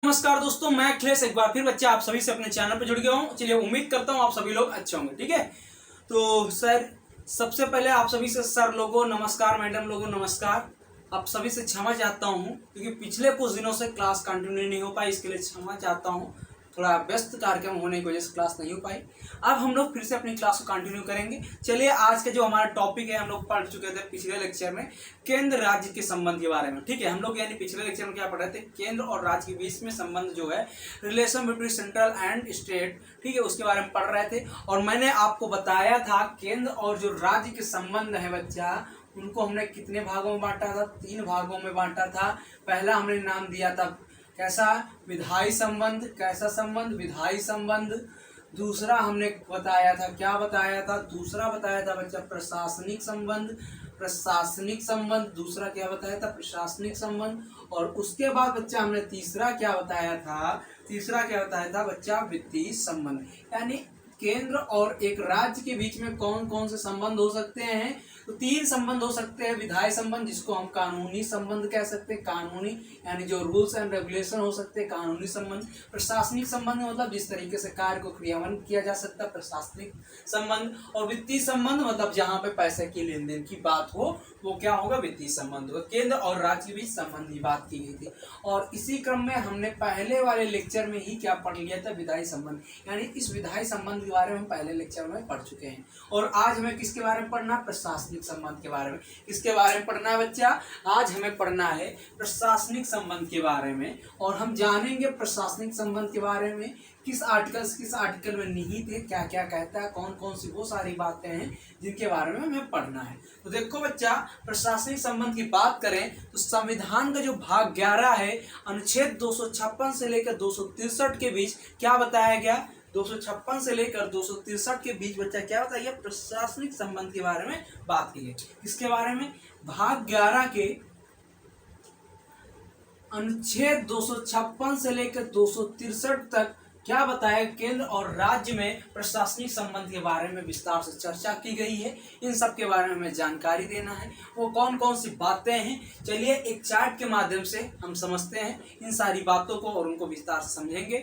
नमस्कार दोस्तों, मैं अखिलेश एक बार फिर बच्चे आप सभी से अपने चैनल पर जुड़ गया हूँ। चलिए, उम्मीद करता हूँ आप सभी लोग अच्छे होंगे। ठीक है, तो सर सबसे पहले आप सभी से सर लोगों नमस्कार, मैडम लोगों नमस्कार। आप सभी से क्षमा चाहता हूँ क्योंकि पिछले कुछ दिनों से क्लास कंटिन्यू नहीं हो पाई, इसके लिए क्षमा चाहता हूँ। थोड़ा व्यस्त कार्यक्रम होने की वजह से क्लास नहीं हो पाई। अब हम लोग फिर से अपनी क्लास को कंटिन्यू करेंगे। चलिए, आज का जो हमारा टॉपिक है, हम लोग पढ़ चुके थे पिछले लेक्चर में केंद्र राज्य के संबंध के बारे में। ठीक है, हम लोग यानी पिछले लेक्चर में क्या पढ़ रहे थे, केंद्र और राज्य के बीच में संबंध जो है, relation between central and state, ठीक है, उसके बारे में पढ़ रहे थे। और मैंने आपको बताया था केंद्र और जो राज्य के संबंध है बच्चा, उनको हमने कितने भागों में बांटा था? 3 भागों में बांटा था। पहला हमने नाम दिया था कैसा? विधायी संबंध। कैसा संबंध? विधायी संबंध। दूसरा हमने बताया था, क्या बताया था? दूसरा बताया था बच्चा प्रशासनिक संबंध। प्रशासनिक संबंध। दूसरा क्या बताया था? प्रशासनिक संबंध। और उसके बाद बच्चा हमने तीसरा क्या बताया था? तीसरा क्या बताया था बच्चा? वित्तीय संबंध। यानी केंद्र और एक राज्य के बीच में कौन कौन से संबंध हो सकते हैं? तो 3 संबंध हो सकते हैं। विधायी संबंध, जिसको हम कानूनी संबंध कह सकते हैं, कानूनी यानी जो रूल्स एंड रेगुलेशन हो सकते हैं, कानूनी संबंध। प्रशासनिक संबंध मतलब जिस तरीके से कार्य को क्रियान्वयन किया जा सकता है, प्रशासनिक संबंध। और वित्तीय संबंध मतलब जहां पे पैसे की लेन देन की बात हो, वो क्या होगा? वित्तीय संबंध होगा। केंद्र और राज्य के बीच संबंध की बात की गई थी। और इसी क्रम में हमने पहले वाले लेक्चर में ही क्या पढ़ लिया था? विधायी संबंध। यानी इस विधायी संबंध के बारे में हम पहले लेक्चर में पढ़ चुके हैं। और आज हमें किसके बारे में पढ़ना? प्रशासनिक संबंध के बारे में। किसके बारे में पढ़ना है बच्चा? आज हमें पढ़ना है प्रशासनिक संबंध के बारे में। और हम जानेंगे प्रशासनिक संबंध के बारे में किस आर्टिकल में निहित है, क्या क्या कहता है, कौन कौन सी वो सारी बातें हैं जिनके बारे में हमें पढ़ना है। तो देखो बच्चा, प्रशासनिक संबंध की बात करें तो संविधान का जो भाग 11 है, अनुच्छेद 256 से लेकर 263 के बीच क्या बताया गया? 256 से लेकर 263 के बीच बच्चा क्या बताइए? प्रशासनिक संबंध के बारे में बात की है। किसके बारे में? भाग 11 के अनुच्छेद 256 से लेकर 263 तक क्या बताया? केंद्र और राज्य में प्रशासनिक संबंध के बारे में विस्तार से चर्चा की गई है। इन सब के बारे में हमें जानकारी देना है। वो कौन कौन सी बातें हैं, चलिए एक चार्ट के माध्यम से हम समझते हैं इन सारी बातों को और उनको विस्तार से समझेंगे।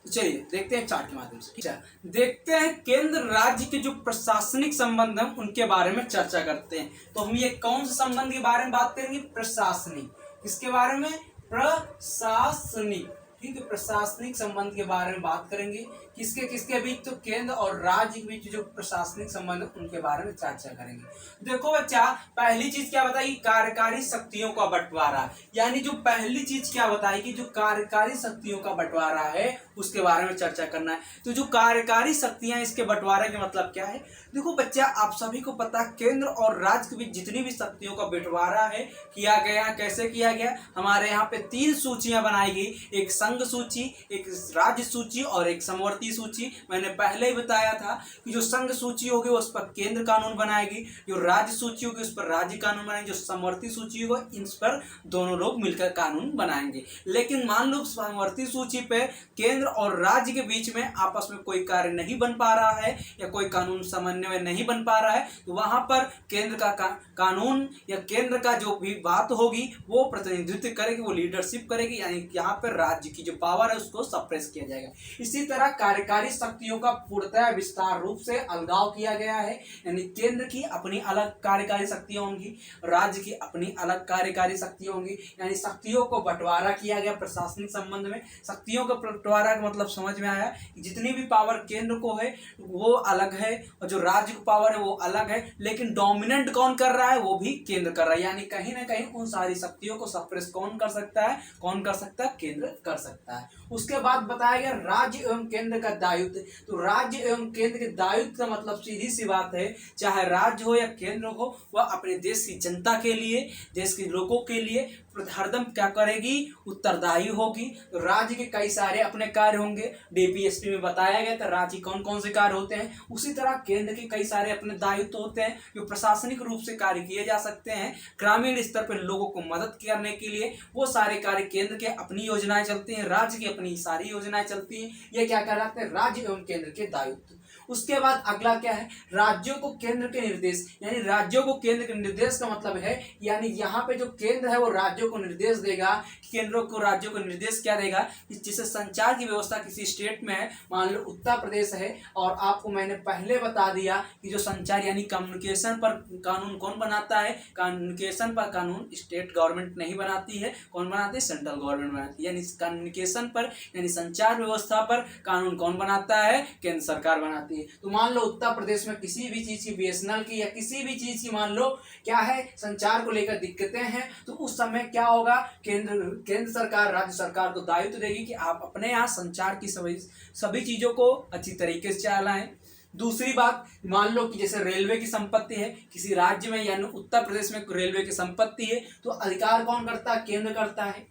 तो चलिए देखते हैं चार्ट के माध्यम से। ठीक है, देखते हैं केंद्र राज्य के जो प्रशासनिक संबंध हैं उनके बारे में चर्चा करते हैं। तो हम ये कौन से संबंध के बारे में बात करेंगे? प्रशासनिक। किसके बारे में? प्रशासनिक। ठीक है, प्रशासनिक संबंध के बारे में बात करेंगे। किसके किसके बीच? तो केंद्र और राज्य के बीच जो प्रशासनिक संबंध है उनके बारे में चर्चा करेंगे। देखो बच्चा, पहली चीज क्या बताई? कार्यकारी शक्तियों का बंटवारा। यानी जो पहली चीज क्या बताएगी? जो कार्यकारी शक्तियों का बंटवारा है उसके बारे में चर्चा करना है। तो जो कार्यकारी शक्तियां, इसके बंटवारे का मतलब क्या है? देखो बच्चा, आप सभी को पता केंद्र और राज्य के बीच जितनी भी शक्तियों का बंटवारा है किया गया। कैसे किया गया? हमारे यहाँ पे 3 सूचियां बनाई गई, एक संघ सूची, एक राज्य सूची और एक समवर्ती सूची। मैंने पहले ही बताया था कि जो संघ सूची होगी उस पर केंद्र कानून बनाएगी, जो राज्य सूची होगी उस पर राज्य कानून बनाएंगे, जो समवर्ती सूची होगी इन पर दोनों लोग मिलकर कानून बनाएंगे। लेकिन मान लो समवर्ती सूची पे केंद्र और राज्य के बीच में आपस में कोई कार्य नहीं बन पा रहा है या कोई कानून समन्वय नहीं बन पा रहा है, तो वहां पर केंद्र का कानून या केंद्र का जो भी बात होगी वो प्रतिनिधित्व करेगी, वो लीडरशिप करेगी। यानी यहाँ पर राज्य की जो पावर है उसको सप्रेस किया जाएगा। इसी तरह कार्यकारी शक्तियों का पूर्णतः विस्तार रूप से अलगाव किया गया है। यानी केंद्र की अपनी अलग कार्यकारी शक्तियां होंगी, राज्य की अपनी अलग कार्यकारी शक्तियां होंगी। यानी शक्तियों को बंटवारा किया गया प्रशासनिक संबंध में। शक्तियों का बंटवारा का मतलब समझ में आया कि जितनी भी पावर केंद्र को है वो अलग है और जो राज्य को पावर है वो अलग है, लेकिन डोमिनेंट कौन कर रहा है? वो भी केंद्र कर रहा है। यानी कहीं ना कहीं उन सारी शक्तियों को सप्रेस कौन कर सकता है? कौन कर सकता है? केंद्र कर सकता है। उसके बाद बताया गया राज्य एवं केंद्र का दायित्व। तो राज्य एवं केंद्र के दायित्व का मतलब सीधी सी बात है, चाहे राज्य हो या केंद्र हो, वह अपने देश की जनता के लिए, देश के लोगों के लिए हरदम क्या करेगी? उत्तरदायी होगी। तो राज्य के कई सारे अपने कार्य होंगे, डीपीएसपी में बताया गया था राज्य कौन कौन से कार्य होते हैं। उसी तरह केंद्र के कई सारे अपने दायित्व होते हैं जो प्रशासनिक रूप से कार्य किए जा सकते हैं। ग्रामीण स्तर पर लोगों को मदद करने के लिए वो सारे कार्य केंद्र के अपनी योजनाएं चलती हैं, राज्य की अपनी सारी योजनाएं चलती हैं। ये क्या कहलाते हैं? राज्य एवं केंद्र के दायित्व। उसके बाद अगला क्या है, राज्यों को केंद्र के निर्देश, यानी राज्यों को केंद्र के निर्देश का मतलब है, यानी यहाँ पे जो केंद्र है वो राज्यों को निर्देश देगा, केंद्र को राज्यों को निर्देश क्या देगा कि जैसे संचार की व्यवस्था किसी स्टेट में है, मान लो उत्तर प्रदेश है, और आपको मैंने पहले बता दिया कि जो संचार यानी कम्युनिकेशन पर कानून कौन बनाता है, कम्युनिकेशन पर कानून स्टेट गवर्नमेंट नहीं बनाती है, कौन बनाती है, सेंट्रल गवर्नमेंट बनाती है। यानी कम्युनिकेशन पर यानी संचार व्यवस्था पर कानून कौन बनाता है, केंद्र सरकार बनाती है। तो मान लो उत्तर प्रदेश में किसी भी चीज की, बीएसएनएल की या किसी भी चीज की मान लो क्या है, संचार को लेकर दिक्कतें हैं, तो उस समय क्या होगा, केंद्र सरकार राज्य सरकार को दायित्व देगी कि आप अपने यहाँ संचार की सभी चीजों को अच्छी तरीके से चलाएं। दूसरी बात, मान लो कि जैसे रेलवे की संपत्ति है किसी राज्य में, यानी उत्तर प्रदेश में रेलवे की संपत्ति है, तो अधिकार कौन करता है, केंद्र करता है।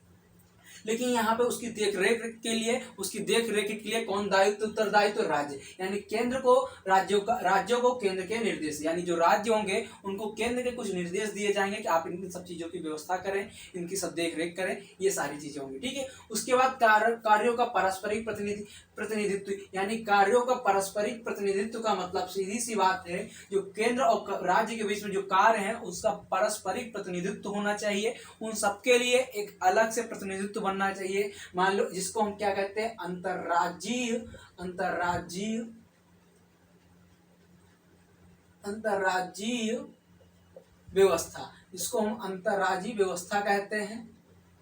लेकिन यहाँ पे उसकी देखरेख के लिए, उसकी देखरेख के लिए कौन दायित्व, उत्तरदायित्व, राज्य, यानी केंद्र को राज्यों को केंद्र के निर्देश, यानी जो राज्य होंगे उनको केंद्र के कुछ निर्देश दिए जाएंगे कि आप इन सब चीजों की व्यवस्था करें, इनकी सब देखरेख करें, ये सारी चीजें होंगी, ठीक है। उसके बाद कार्यों का पारस्परिक प्रतिनिधित्व, यानी कार्यों का पारस्परिक प्रतिनिधित्व का मतलब सीधी सी बात है, जो केंद्र और राज्य के बीच में जो कार्य है उसका पारस्परिक प्रतिनिधित्व होना चाहिए, उन सबके लिए एक अलग से प्रतिनिधित्व बनना चाहिए। मान लो जिसको हम क्या कहते हैं, अंतर्राज्यीय व्यवस्था, इसको हम अंतर्राज्यीय व्यवस्था कहते हैं।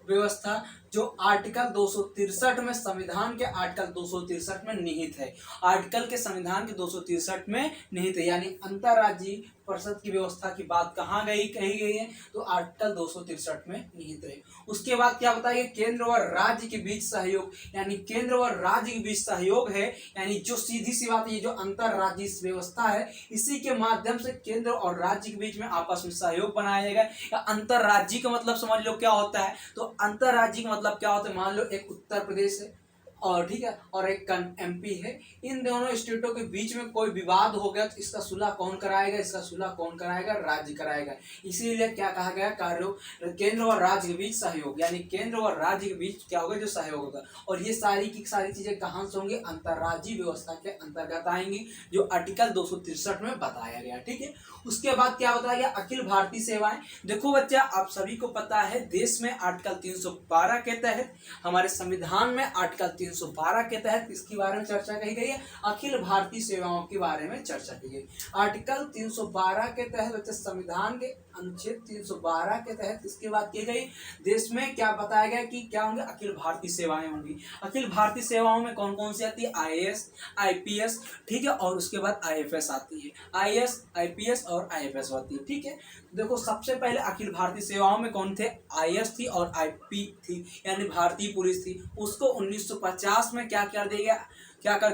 व्यवस्था जो आर्टिकल 263 में, संविधान के आर्टिकल 263 में निहित है, आर्टिकल के संविधान के 263 में निहित है, यानी अंतर्राज्यीय परिषद की व्यवस्था की बात कहाँ कही गई है, तो आर्टिकल 263 में निहित है। उसके बाद क्या बताइए, केंद्र और राज्य के बीच सहयोग, यानी केंद्र और राज्य के बीच सहयोग है, यानी जो सीधी सी बात है, जो अंतर्राज्यीय व्यवस्था है, इसी के माध्यम से केंद्र और राज्य के बीच में आपस में सहयोग बनाया जाएगा। या अंतर्राज्यीय का मतलब समझ लो क्या होता है, तो अंतर्राज्यीय का मतलब क्या होता है, मान लो एक उत्तर प्रदेश है और ठीक है, और एक एमपी है, इन दोनों स्टेटों के बीच में कोई विवाद हो गया तो इसका सुलह कौन कराएगा, इसका सुलह कौन कराएगा, राज्य कराएगा। इसीलिए क्या कहा गया, कार्यों केंद्र और राज्य के बीच सहयोग, यानी केंद्र और राज्य के बीच क्या होगा, जो सहयोग होगा। और ये सारी की सारी चीजें कहाँ से होंगी, अंतर्राज्यीय व्यवस्था के अंतर्गत आएंगी, जो आर्टिकल 263 में बताया गया, ठीक है। उसके बाद क्या बताया गया, अखिल भारतीय सेवाएं। देखो बच्चा, आप सभी को पता है देश में आर्टिकल 312 के तहत, हमारे संविधान में आर्टिकल 312 के तहत इसके बारे में चर्चा की गई है, अखिल भारतीय सेवाओं के बारे में चर्चा की गई। आर्टिकल 312 के तहत बच्चे, संविधान के अनुच्छेद 312 के तहत इसके बाद की गई, देश में क्या बताया गया कि क्या होंगे, अखिल भारतीय सेवाएं होंगी। अखिल भारतीय सेवाओं में कौन कौन सी आती है, आईएएस, आईपीएस, ठीक है, और उसके बाद आईएफएस आती है, आईएएस, आईपीएस और आईएफएस होती है, ठीक है। देखो सबसे पहले अखिल भारतीय सेवाओं में कौन थे, आईएएस थी और आईपी थी, यानी भारतीय पुलिस थी। उसको 1950 में क्या कर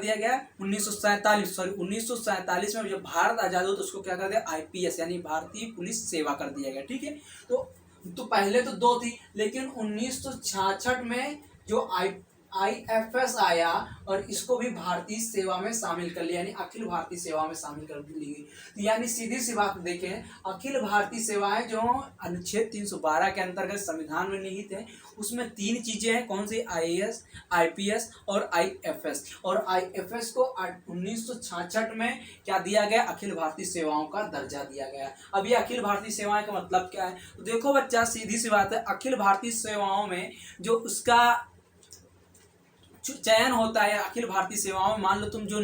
दिया गया, 1947 में जब भारत आजाद हुआ तो उसको क्या कर दिया, आईपीएस यानी भारतीय पुलिस सेवा कर दिया गया, ठीक है। तो पहले तो दो थी, लेकिन 1966 में जो आईएफएस आया और इसको भी भारतीय सेवा में शामिल कर लिया, यानी अखिल भारतीय सेवा में शामिल कर ली गई। तो यानी सीधी सी बात देखें, अखिल भारतीय सेवाएं जो अनुच्छेद 312 के अंतर्गत संविधान में निहित है, उसमें तीन चीजें हैं, कौन सी, आईएएस, आईपीएस और आईएफएस। और आईएफएस को 1966 में क्या दिया गया, अखिल भारतीय सेवाओं का दर्जा दिया गया। अब ये अखिल भारतीय सेवाएं का मतलब क्या है, तो देखो बच्चा, सीधी सी बात है, अखिल भारतीय सेवाओं में जो उसका चयन होता है अखिल भारतीय सेवाओं में, मान लो तुम जो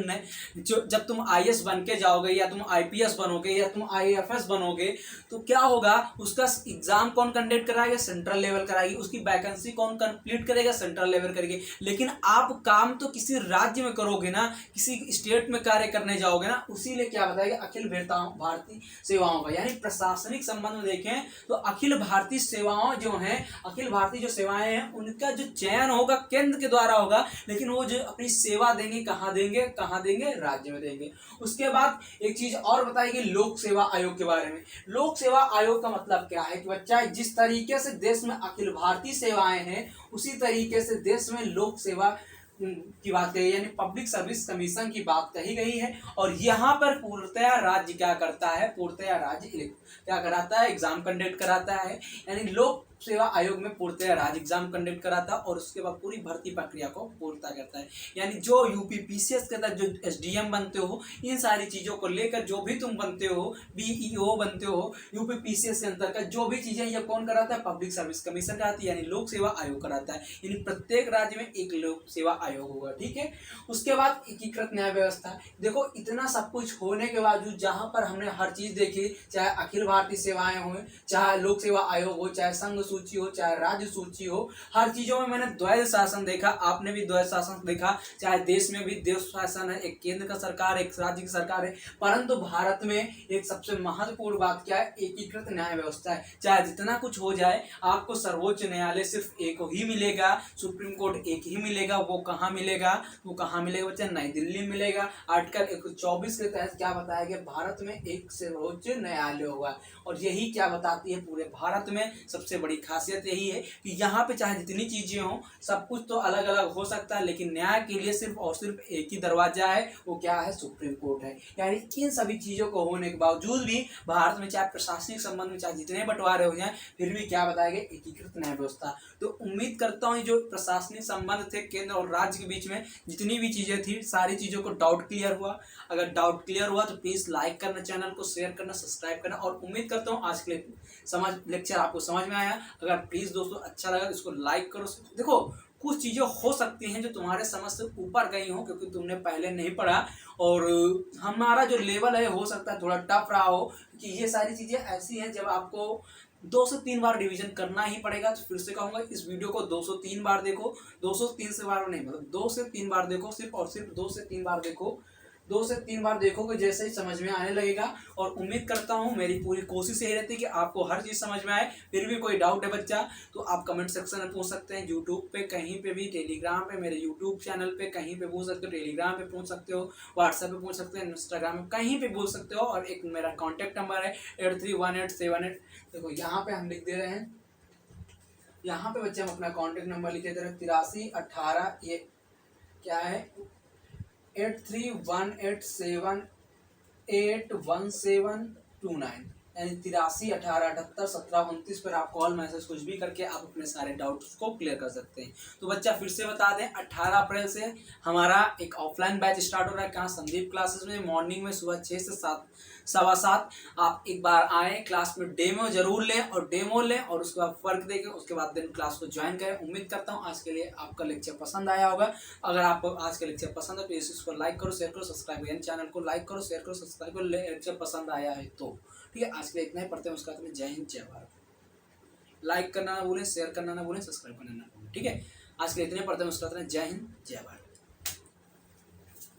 जब तुम आईएएस बन के जाओगे या तुम आईपीएस बनोगे या तुम आईएफएस बनोगे, तो क्या होगा, उसका एग्जाम कौन कंडक्ट कराएगा, सेंट्रल लेवल कराएगी, उसकी वैकेंसी कौन कंप्लीट करेगा, सेंट्रल लेवल करेगी। लेकिन आप काम तो किसी राज्य में करोगे ना, किसी स्टेट में कार्य करने जाओगे ना, उसीलिए क्या बताएगा, अखिल भारतीय सेवाओं का, यानी प्रशासनिक संबंध में देखें तो अखिल भारतीय सेवाओं जो हैं, अखिल भारतीय जो सेवाएं हैं, उनका जो चयन होगा केंद्र के द्वारा होगा, लेकिन वो जो अपनी सेवा देंगे कहाँ देंगे, राज्य में देंगे। उसके बाद एक चीज और बताएगी, लोक सेवा आयोग के बारे में। लोक सेवा आयोग का मतलब क्या है कि बच्चा, जिस तरीके से देश में अखिल भारतीय सेवाएं हैं, उसी तरीके से देश में लोक सेवा की बात कही, यानी पब्लिक सर्विस कमीशन की बात कही गई है। और यहाँ पर पूर्णतया राज्य क्या करता है, पूर्णतया राज्य क्या कराता है, एग्जाम कंडक्ट कराता है, यानी लोक सेवा आयोग में पूर्णतः राज्य एग्जाम कंडक्ट कराता है और उसके बाद पूरी भर्ती प्रक्रिया को पूर्णता करता है। यानी जो यूपीपीसीएस के तहत जो एसडीएम बनते हो, इन सारी चीज़ों को लेकर जो भी तुम बनते हो, बीईओ बनते हो, यूपीपीसीएस के अंतर्गत जो भी चीज़ें ये कौन कराता है? पब्लिक सर्विस कमीशन कराती है, यानी लोक सेवा आयोग कराता है। यानी प्रत्येक राज्य में एक लोक सेवा आयोग होगा, ठीक है। उसके बाद एकीकृत न्याय व्यवस्था। देखो इतना सब कुछ होने के बावजूद जहाँ पर हमने हर चीज़ देखी, चाहे अखिल भारतीय सेवाएं हो, चाहे लोक सेवा आयोग हो, चाहे संघ सूची हो, चाहे राज्य सूची हो, हर चीज़ों में मैंने द्वैध शासन देखा, आपने भी द्वैध शासन देखा। चाहे देश में भी देश शासन है, एक केंद्र का सरकार, एक राज्य की सरकार है, परंतु भारत में एक सबसे महत्वपूर्ण बात क्या है? एकीकृत न्याय व्यवस्था है। चाहे जितना कुछ हो जाए, आपको सर्वोच्च न्यायालय सिर्फ एक ही मिलेगा, सुप्रीम कोर्ट एक ही मिलेगा। वो कहाँ मिलेगा? बच्चा नई दिल्ली में मिलेगा। आर्टिकल 124 के तहत क्या बताया गया? भारत में एक सर्वोच्च न्यायालय होगा। और यही क्या बताती है? पूरे भारत में सबसे बड़ी खासियत यही है कि यहाँ पे चाहे जितनी चीजें हों, सब कुछ तो अलग अलग हो सकता है, लेकिन न्याय के लिए सिर्फ और सिर्फ एक ही दरवाजा है, वो क्या है? सुप्रीम कोर्ट है। यानी इन सभी चीजों को होने के बावजूद भी भारत में चाहे प्रशासनिक संबंध में चाहे जितने बंटवारे हो जाए, फिर भी क्या बताया गया? एकीकृत न्याय व्यवस्था। तो उम्मीद करता हूँ जो प्रशासनिक संबंध थे केंद्र और राज्य के बीच में, जितनी भी चीजें थी, सारी चीजों को डाउट क्लियर हुआ। अगर डाउट क्लियर हुआ तो प्लीज लाइक करना, चैनल को शेयर करना, सब्सक्राइब करना। और उम्मीद करता हूँ आज के लेक्चर आपको समझ में आया। अगर प्लीज दोस्तों अच्छा लगा तो इसको लाइक करो। देखो कुछ चीज़ें हो सकती हैं जो तुम्हारे समझ से ऊपर गई हो, क्योंकि तुमने पहले नहीं पढ़ा, और हमारा जो लेवल है हो सकता है थोड़ा टफ रहा हो, क्योंकि ये सारी चीज़ें ऐसी हैं जब आपको 2 से 3 बार रिवीजन करना ही पड़ेगा। तो फिर से कहूँगा इस वीडियो को 2 से 3 बार देखो, 2 से 3 से बार नहीं, मतलब 2 से 3 बार देखो, सिर्फ और सिर्फ 2 से 3 बार देखो। 2 से 3 बार देखोगे जैसे ही समझ में आने लगेगा। और उम्मीद करता हूँ, मेरी पूरी कोशिश यही रहती है कि आपको हर चीज़ समझ में आए। फिर भी कोई डाउट है बच्चा तो आप कमेंट सेक्शन में पूछ सकते हैं, यूट्यूब पे कहीं पे भी, टेलीग्राम पे, मेरे यूट्यूब चैनल पे कहीं पे पूछ सकते हो, टेलीग्राम पे पूछ सकते हो, व्हाट्सएप पे पूछ सकते हैं, इंस्टाग्राम में कहीं पे पूछ सकते हो। और एक मेरा कॉन्टैक्ट नंबर है 831878। देखो यहाँ पे हम लिख दे रहे हैं, यहाँ पे बच्चे हम अपना कॉन्टैक्ट नंबर लिखे दे रहे हैं 8318। ये क्या है? 8318781729, यानी 8318781729 पर आप कॉल मैसेज कुछ भी करके आप अपने सारे डाउट्स को क्लियर कर सकते हैं। तो बच्चा फिर से बता दें, 18 अप्रैल से हमारा एक ऑफलाइन बैच स्टार्ट हो रहा है। कहाँ? संदीप क्लासेस में, मॉर्निंग में सुबह 6 से 7:15। आप एक बार आएँ, क्लास में डेमो जरूर लें, और डेमो लें और उसके बाद फर्क देखें, उसके बाद दिन क्लास को ज्वाइन करें। उम्मीद करता हूँ आज के लिए आपका लेक्चर पसंद आया होगा। अगर आपको आज का लेक्चर पसंद है तो इसको लाइक करो, शेयर करो, सब्सक्राइब करें। चैनल को लाइक करो, शेयर करो, सब्सक्राइब करो, लेक्चर पसंद आया है तो। ठीक है, आज के लिए इतना ही। पढ़ते हैं उसका जय हिंद जय भारत। लाइक करना ना भूलें, शेयर करना ना भूलें, सब्सक्राइब करना ना भूलें। ठीक है, आज के लिए इतने। पढ़ते हैं उसका जय हिंद जय भारत।